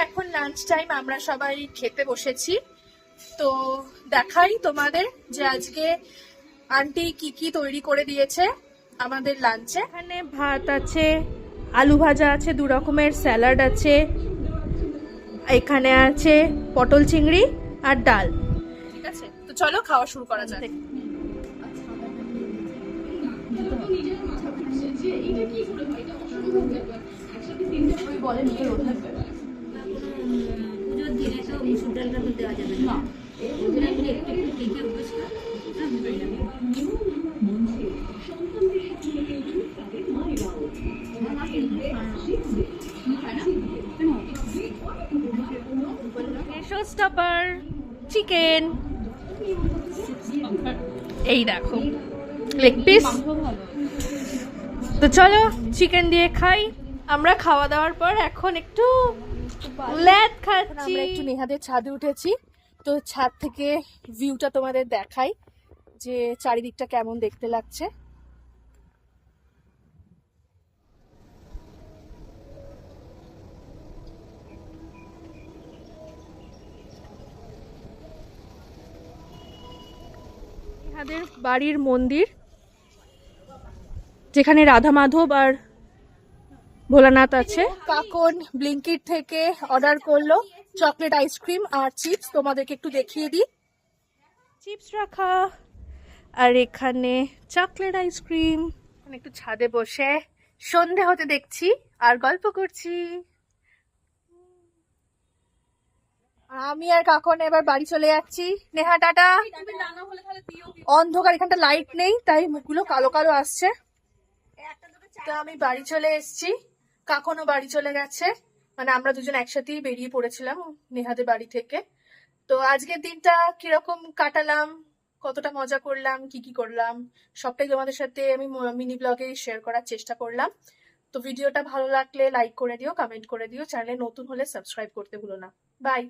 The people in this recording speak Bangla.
এখন লাঞ্চ টাইম, আমরা সবাই খেতে বসেছি। তো দেখাই তোমাদের যে আজকে আন্টি কি কি তৈরি করে দিয়েছে আমাদের লাঞ্চে। এখানে ভাত আছে, আলু ভাজা আছে, 2 রকমের স্যালাড আছে, এখানে আছে পটল চিংড়ি আর ডাল। ঠিক আছে, তো চলো খাওয়া শুরু করা যাক। স্টপার চিকেন, এই দেখো লেগ পিস। তো চলো চিকেন দিয়ে খাই। আমরা খাওয়া দাওয়ার পর এখন একটু ল্যাদ খাচ্ছি। আমরা একটু নেহাদের ছাদে উঠেছি, তো ছাদ থেকে ভিউটা তোমাদের দেখাই যে চারিদিকটা কেমন দেখতে লাগছে। নেহাদের বাড়ির মন্দির, যেখানে রাধা মাধব আর ভোলানাথ আছে। কাকন ব্লিঙ্কিট থেকে অর্ডার করলো চকলেট আইসক্রিম আর চিপস, তোমাদেরকে একটু দেখিয়ে দিই। চিপস রাখা আর এখানে চকলেট আইসক্রিম। একটু ছাদে বসে সন্ধে হতে দেখছি আর গল্প করছি। আমি আর কাকন এবার বাড়ি চলে যাচ্ছি। নেহা টাটা। অন্ধকার, এখানটা লাইট নেই তাই মুখগুলো কালো কালো আসছে। তো আমি বাড়ি চলে এসেছি, কাকনও বাড়ি চলে গেছে, মানে আমরা দুজন একসাথেই বেরিয়ে পড়েছিলাম নেহাদের বাড়ি থেকে। তো আজকের দিনটা কিরকম কাটালাম, কতটা মজা করলাম, কি কি করলাম, সবটাই তোমাদের সাথে আমি মিনি ব্লগে শেয়ার করার চেষ্টা করলাম। তো ভিডিওটা ভালো লাগলে লাইক করে দিও, কমেন্ট করে দিও, চ্যানেলে নতুন হলে সাবস্ক্রাইব করতে ভুলো না। বাই।